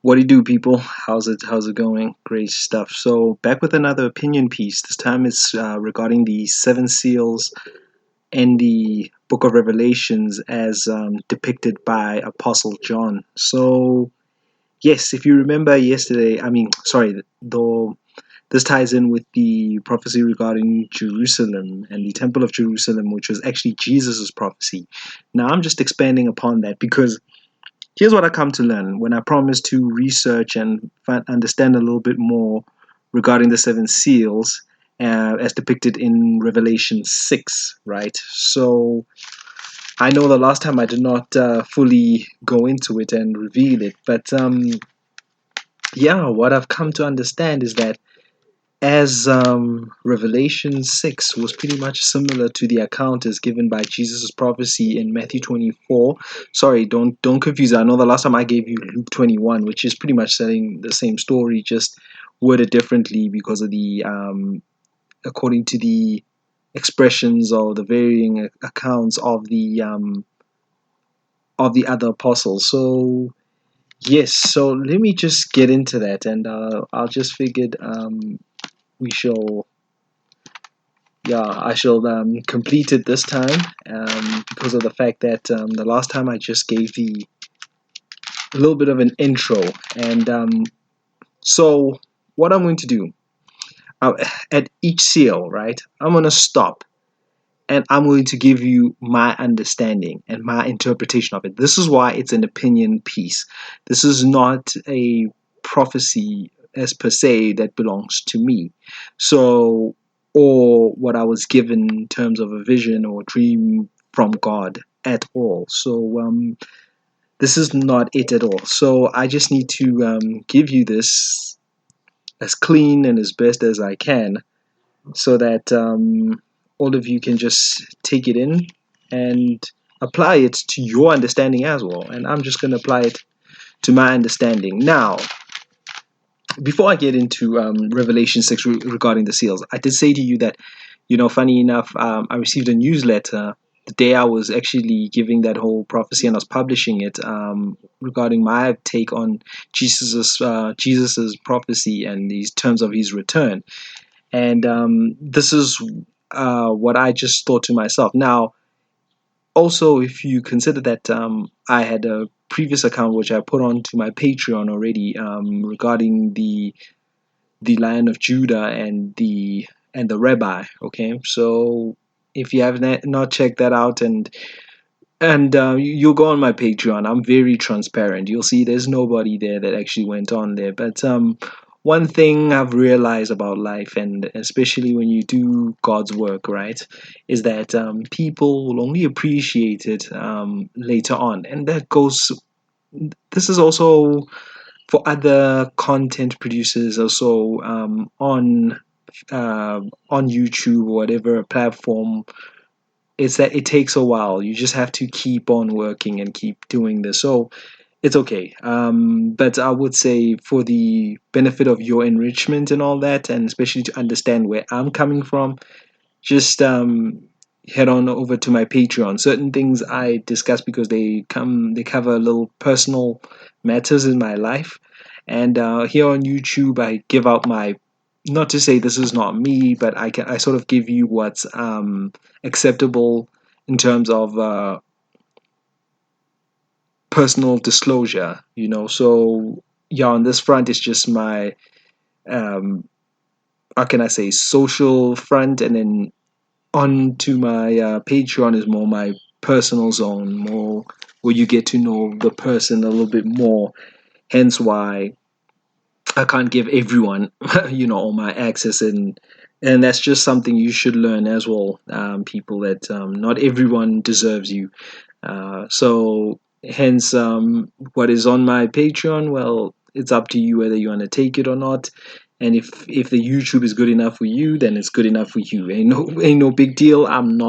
What do you do, people? How's it going? Great stuff. So back with another opinion piece. This time it's regarding the seven seals in the Book of Revelations as depicted by Apostle John. So yes, if you remember yesterday, though this ties in with the prophecy regarding Jerusalem and the Temple of Jerusalem, which was actually Jesus's prophecy. Now I'm just expanding upon that because here's what I come to learn when I promise to research and understand a little bit more regarding the seven seals as depicted in Revelation 6, right? So I know the last time I did not fully go into it and reveal it, but yeah, what I've come to understand is that as Revelation 6 was pretty much similar to the account as given by Jesus' prophecy in Matthew 24. Sorry, don't confuse it. I know the last time I gave you Luke 21, which is pretty much telling the same story, just worded differently because of the according to the expressions or the varying accounts of the other apostles. So yes, so let me just get into that, and I'll just figured we shall I shall complete it this time because of the fact that the last time I just gave a little bit of an intro. And so, what I'm going to do uh, at each seal, right, I'm going to stop and I'm going to give you my understanding and my interpretation of it. This is why it's an opinion piece. This is not a prophecy as per se that belongs to me. So, or what I was given in terms of a vision or dream from God at all. So, this is not it at all. So, I just need to give you this as clean and as best as I can so that all of you can just take it in and apply it to your understanding as well. And I'm just going to apply it to my understanding. Now, before I get into Revelation 6 regarding the seals, I did say to you that, funny enough, I received a newsletter the day I was actually giving that whole prophecy and I was publishing it regarding my take on Jesus's prophecy and these terms of his return. And this is what I just thought to myself. Now, also, if you consider that I had a previous account which I put onto my Patreon already regarding the Lion of Judah and the Rabbi. Okay, so if you have not checked that out and you'll go on my Patreon, I'm very transparent. You'll see there's nobody there that actually went on there, but one thing I've realized about life, and especially when you do God's work, right, is that people will only appreciate it later on. And this is also for other content producers also on YouTube or whatever platform. It's that it takes a while. You just have to keep on working and keep doing this. So it's okay. But I would say for the benefit of your enrichment and all that, and especially to understand where I'm coming from, just head on over to my Patreon. Certain things I discuss because they cover little personal matters in my life, and here on YouTube I give out my, not to say this is not me, but I sort of give you what's acceptable in terms of personal disclosure, So yeah, on this front, it's just my how can I say, social front, and then on to my Patreon is more my personal zone, more where you get to know the person a little bit more. Hence why I can't give everyone, all my access, and that's just something you should learn as well, people, that not everyone deserves you. So hence, what is on my Patreon, well, it's up to you whether you want to take it or not. And if the YouTube is good enough for you, then it's good enough for you. Ain't no big deal. I'm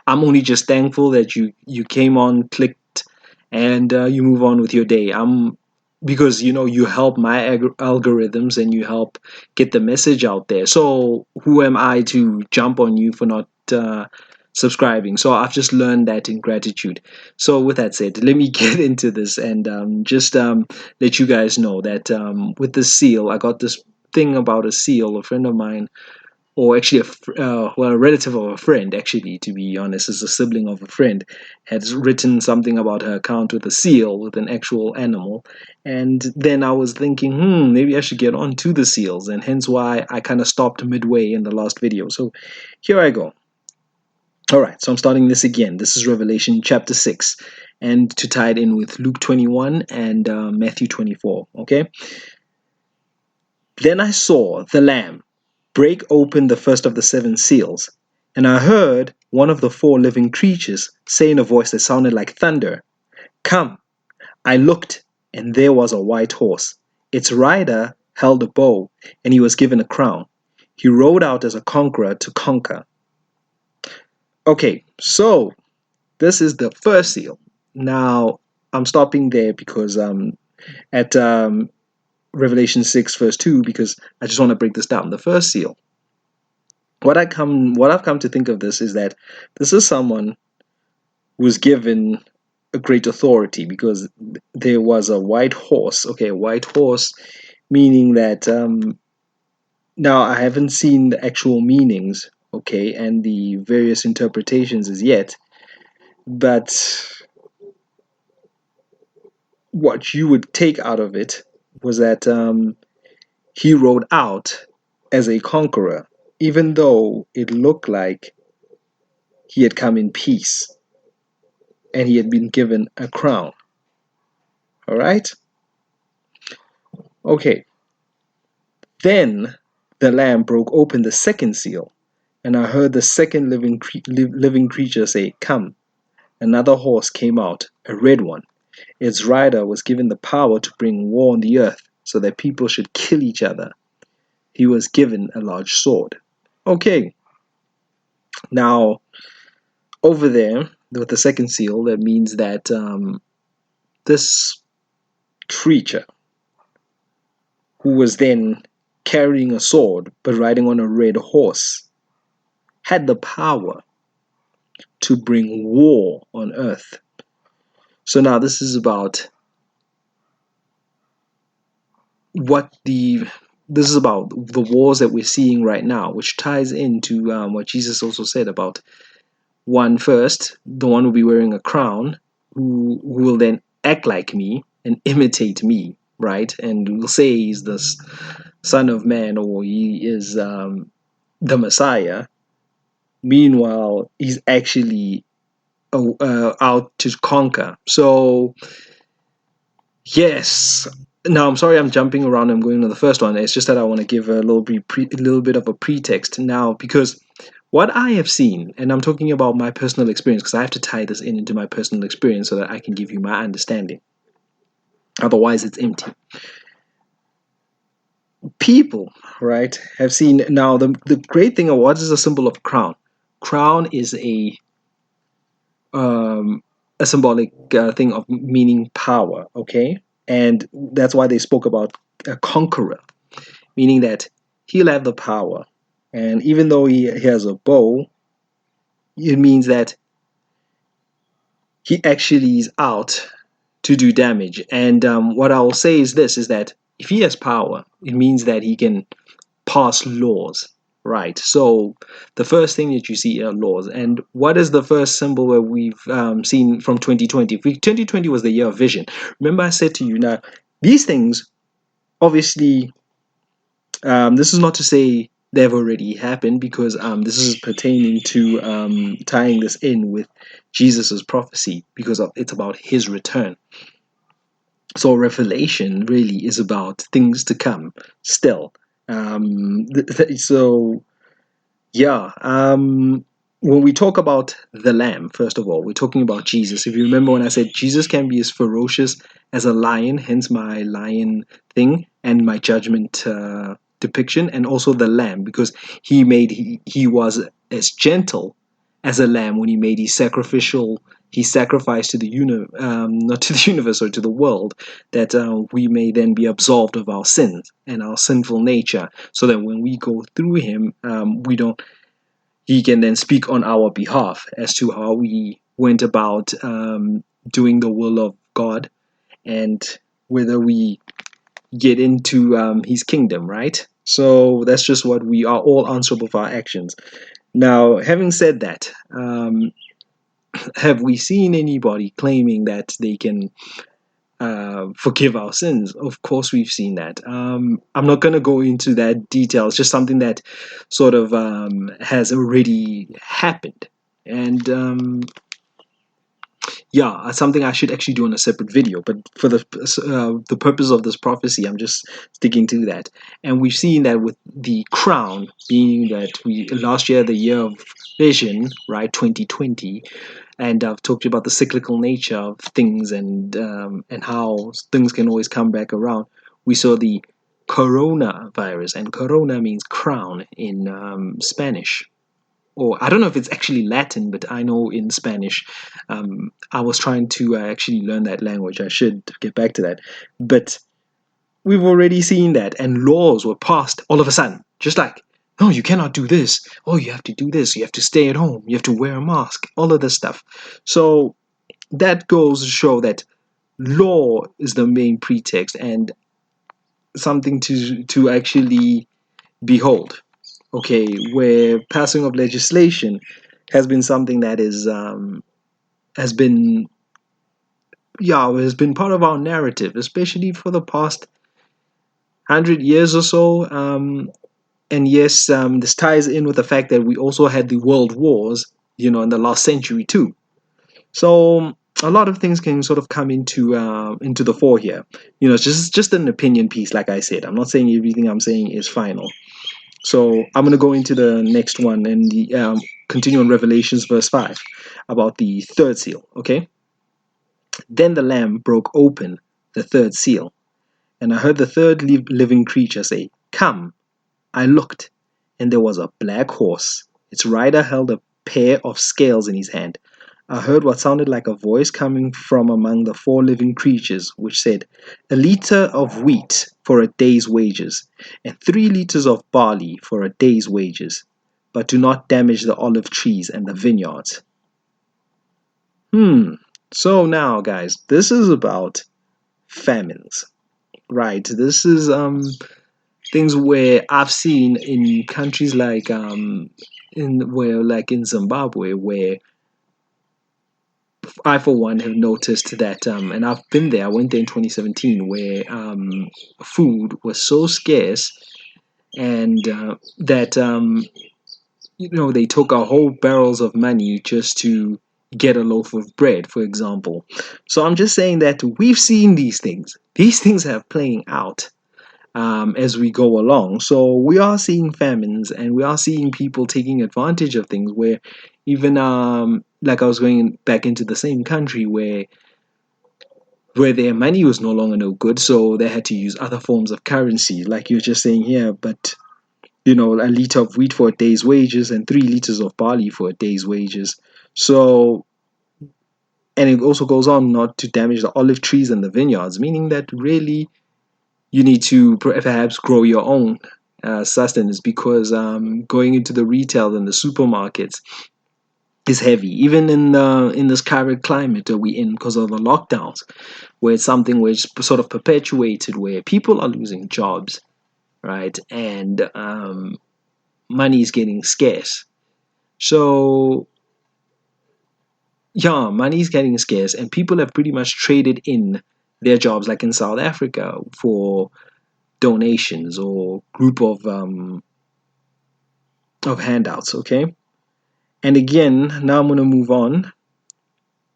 only just thankful that you came on, clicked, and you move on with your day. Because you help my algorithms and you help get the message out there. So who am I to jump on you for not subscribing. So I've just learned that in gratitude. So with that said, let me get into this and just let you guys know that with the seal, I got this thing about a seal. A friend of mine, or actually a relative of a friend, actually, to be honest, is a sibling of a friend, had written something about her account with a seal, with an actual animal. And then I was thinking, maybe I should get on to the seals, and hence why I kind of stopped midway in the last video. So here I go. All right, so I'm starting this again. This is Revelation chapter 6, and to tie it in with Luke 21 and Matthew 24, okay? Then I saw the Lamb break open the first of the 7 seals, and I heard one of the 4 living creatures say in a voice that sounded like thunder, "Come." I looked, and there was a white horse. Its rider held a bow, and he was given a crown. He rode out as a conqueror to conquer. Okay, so this is the first seal. Now, I'm stopping there because at Revelation 6 verse 2, because I just want to break this down. The first seal. What I've come to think of this is that this is someone who was given a great authority, because there was a white horse. Okay, a white horse, meaning that now I haven't seen the actual meanings, okay, and the various interpretations as yet, but what you would take out of it was that he rode out as a conqueror, even though it looked like he had come in peace and he had been given a crown. All right? Okay. Then the Lamb broke open the second seal, and I heard the second living creature say, "Come." Another horse came out, a red one. Its rider was given the power to bring war on the earth, so that people should kill each other. He was given a large sword. Okay. Now, over there, with the second seal, that means that this creature, who was then carrying a sword but riding on a red horse, had the power to bring war on earth. So now this is about the wars that we're seeing right now, which ties into what Jesus also said about one first, the one will be wearing a crown, who will then act like me and imitate me, right? And will say he's the Son of Man, or he is the Messiah. Meanwhile, he's actually out to conquer. So, yes. Now, I'm sorry I'm jumping around. I'm going to the first one. It's just that I want to give a little bit of a pretext now, because what I have seen, and I'm talking about my personal experience, because I have to tie this into my personal experience so that I can give you my understanding. Otherwise, it's empty. People, right, have seen. Now, the great thing of what is a symbol of crown. Crown is a symbolic thing of meaning power, okay? And that's why they spoke about a conqueror, meaning that he'll have the power. And even though he has a bow, it means that he actually is out to do damage. And what I will say is this, is that if he has power, it means that he can pass laws, right? So the first thing that you see are laws. And what is the first symbol where we've seen from 2020? 2020 was the year of vision. Remember I said to you, now, these things, obviously, this is not to say they've already happened, because this is pertaining to tying this in with Jesus's prophecy, because it's about his return. So Revelation really is about things to come still. So yeah, when we talk about the Lamb, first of all, we're talking about Jesus. If you remember when I said Jesus can be as ferocious as a lion, hence my lion thing and my judgment depiction, and also the Lamb, because he was as gentle as a lamb when he sacrificed to the not to the universe, or to the world, that we may then be absolved of our sins and our sinful nature, so that when we go through him, we don't, he can then speak on our behalf as to how we went about doing the will of God, and whether we get into his kingdom, right? So that's just what we are all answerable for our actions. Now, having said that, have we seen anybody claiming that they can forgive our sins? Of course, we've seen that. I'm not going to go into that detail. It's just something that sort of has already happened. And yeah, something I should actually do on a separate video. But for the purpose of this prophecy, I'm just sticking to that. And we've seen that with the crown, being that we last year, the year of vision, right, 2020, and I've talked about the cyclical nature of things, and how things can always come back around. We saw the coronavirus, and corona means crown in Spanish. Or I don't know if it's actually Latin, but I know in Spanish. I was trying to actually learn that language. I should get back to that. But we've already seen that, and laws were passed all of a sudden, just like, no, you cannot do this. Oh, you have to do this. You have to stay at home. You have to wear a mask. All of this stuff. So that goes to show that law is the main pretext and something to actually behold. Okay, where passing of legislation has been something that is has been has been part of our narrative, especially for the past 100 years or so. And yes, this ties in with the fact that we also had the world wars, in the last century too. So a lot of things can sort of come into the fore here. It's just an opinion piece, like I said. I'm not saying everything I'm saying is final. So I'm going to go into the next one and continue on Revelations verse 5 about the third seal. Okay. Then the Lamb broke open the third seal, and I heard the third living creature say, "Come." I looked, and there was a black horse. Its rider held a pair of scales in his hand. I heard what sounded like a voice coming from among the four living creatures, which said, "A liter of wheat for a day's wages, and 3 liters of barley for a day's wages. But do not damage the olive trees and the vineyards." So now, guys, this is about famines, right? This is things where I've seen in countries like in Zimbabwe, where I for one have noticed that, and I've been there. I went there in 2017, where food was so scarce, and that they took a whole barrels of money just to get a loaf of bread, for example. So I'm just saying that we've seen these things. These things have playing out as we go along. So we are seeing famines, and we are seeing people taking advantage of things where even like I was going back into the same country where their money was no longer no good, so they had to use other forms of currency, like you're just saying here. But a liter of wheat for a day's wages and 3 liters of barley for a day's wages. So, and it also goes on not to damage the olive trees and the vineyards, meaning that really you need to perhaps grow your own sustenance, because going into the retail and the supermarkets is heavy, even in this current climate that we're in because of the lockdowns, where it's something which sort of perpetuated, where people are losing jobs, right, and money is getting scarce. So yeah, money is getting scarce, and people have pretty much traded in their jobs, like in South Africa, for donations or group of handouts. Okay, and again, now I'm going to move on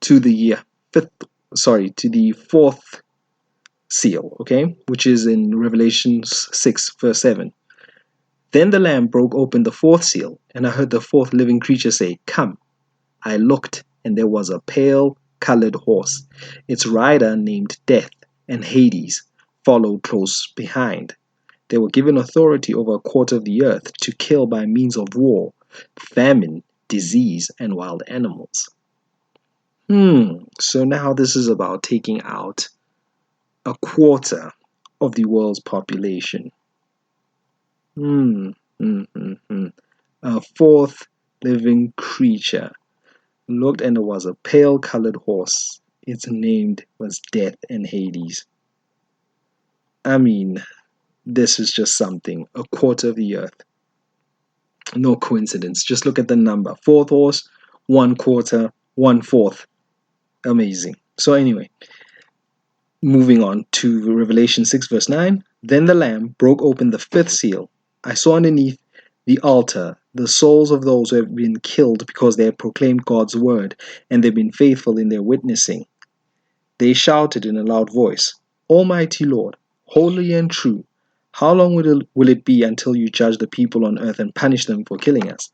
to the to the fourth seal. Okay, which is in Revelation 6 verse 7. Then the Lamb broke open the fourth seal, and I heard the fourth living creature say, "Come." I looked, and there was a pale colored horse. Its rider, named Death, and Hades followed close behind. They were given authority over a quarter of the earth to kill by means of war, famine, disease, and wild animals. So now this is about taking out a quarter of the world's population. Hmm. A fourth living creature looked, and there was a pale colored horse. Its name was Death and Hades. I mean, this is just something. A quarter of the earth. No coincidence. Just look at the number. Fourth horse, 1/4, 1/4. Amazing. So anyway, moving on to Revelation 6 verse 9. Then the Lamb broke open the fifth seal. I saw underneath the altar the souls of those who have been killed because they have proclaimed God's word and they've been faithful in their witnessing. They shouted in a loud voice, Almighty Lord, holy and true, how long will it be until you judge the people on earth and punish them for killing us?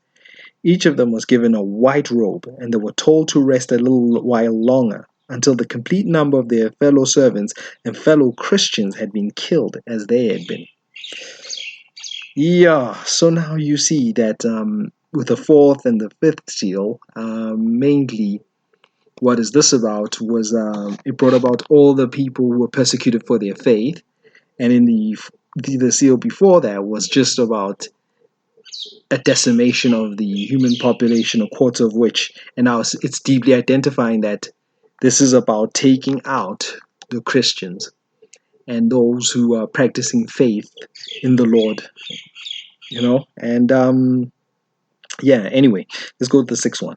Each of them was given a white robe, and they were told to rest a little while longer until the complete number of their fellow servants and fellow Christians had been killed as they had been. Yeah, so now you see that with the fourth and the fifth seal, mainly what is this about was it brought about all the people who were persecuted for their faith, and in the seal before that was just about a decimation of the human population, a quarter of which, and now it's deeply identifying that this is about taking out the Christians and those who are practicing faith in the Lord, and yeah, anyway, let's go to the sixth one.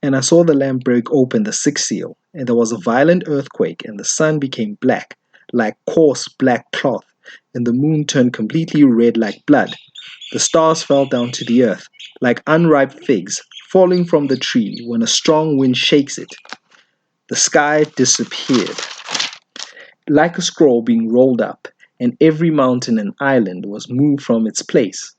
And I saw the Lamb break open the sixth seal, and there was a violent earthquake, and the sun became black, like coarse black cloth, and the moon turned completely red like blood. The stars fell down to the earth, like unripe figs falling from the tree when a strong wind shakes it. The sky disappeared, like a scroll being rolled up, and every mountain and island was moved from its place.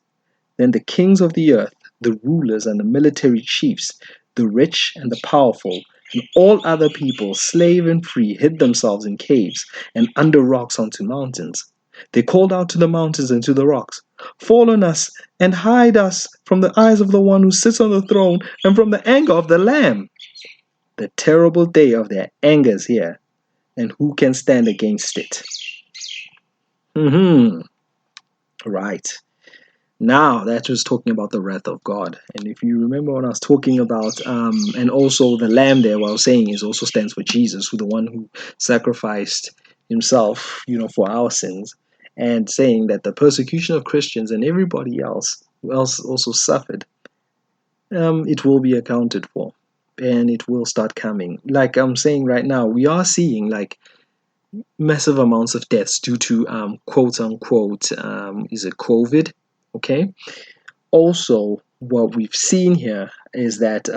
Then the kings of the earth, the rulers and the military chiefs, the rich and the powerful, and all other people, slave and free, hid themselves in caves and under rocks onto mountains. They called out to the mountains and to the rocks, Fall on us and hide us from the eyes of the one who sits on the throne and from the anger of the Lamb. The terrible day of their anger is here, and who can stand against it? Right. Now that was talking about the wrath of God. And if you remember when I was talking about, and also the lamb there, what I was saying is also stands for Jesus, who the one who sacrificed himself, for our sins, and saying that the persecution of Christians and everybody else who else also suffered, it will be accounted for, and it will start coming. Like I'm saying right now, we are seeing like massive amounts of deaths due to quote unquote is it COVID? Okay. Also, what we've seen here is that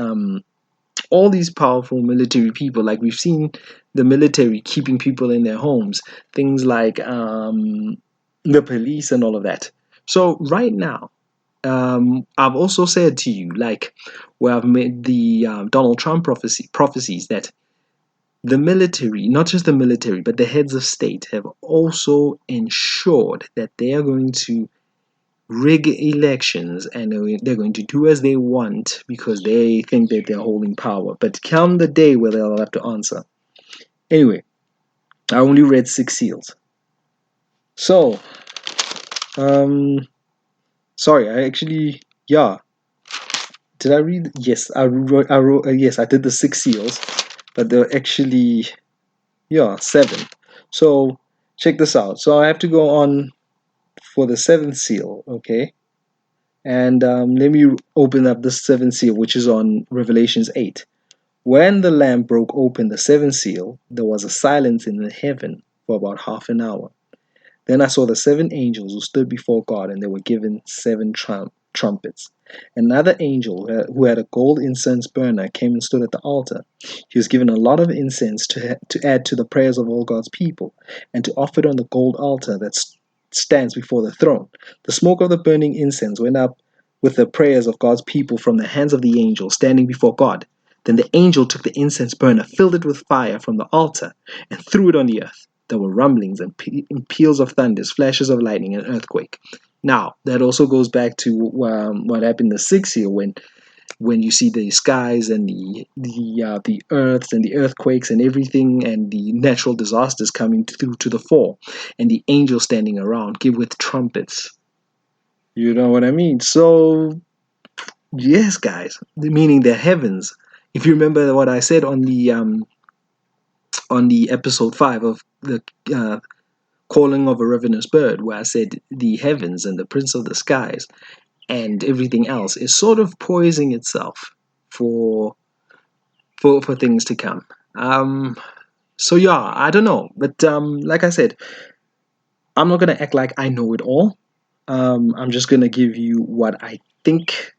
all these powerful military people, like we've seen the military keeping people in their homes, things like the police and all of that. So right now, I've also said to you, like where I've made the Donald Trump prophecies that the military, not just the military, but the heads of state have also ensured that they are going to rig elections and they're going to do as they want because they think that they're holding power. But come the day where they'll have to answer. Anyway, I only read 6 seals. So, sorry, I actually, yeah. Did I read? Yes, I wrote, yes, I did the 6 seals, but there were actually, 7. So, check this out. So, I have to go on for the 7th seal, okay? And let me open up the 7th seal, which is on Revelations 8. When the Lamb broke open the 7th seal, there was a silence in the heaven for about half an hour. Then I saw the 7 angels who stood before God, and they were given 7 trumpets. Another angel who had a gold incense burner came and stood at the altar. He was given a lot of incense to add to the prayers of all God's people, and to offer it on the gold altar that stands before the throne. The smoke of the burning incense went up with the prayers of God's people from the hands of the angel standing before God. Then the angel took the incense burner, filled it with fire from the altar, and threw it on the earth. There were rumblings and peals of thunders, flashes of lightning, and earthquake. Now, that also goes back to what happened in the 6th seal when you see the skies and the earths and the earthquakes and everything and the natural disasters coming through to the fore, and the angels standing around give with trumpets. You know what I mean? So Yes, guys, meaning the heavens. If you remember what I said on the episode 5 of the calling of a ravenous bird, where I said the heavens and the prince of the skies and everything else is sort of poising itself for for things to come. So yeah, I don't know, but like I said, I'm not gonna act like I know it all. I'm just gonna give you what I think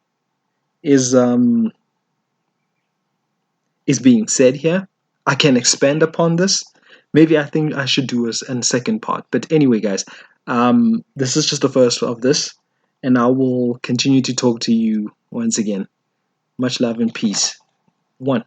is um, is being said here. I can expand upon this. Maybe I think I should do a second part. But anyway, guys, this is just the first of this, and I will continue to talk to you once again. Much love and peace. One.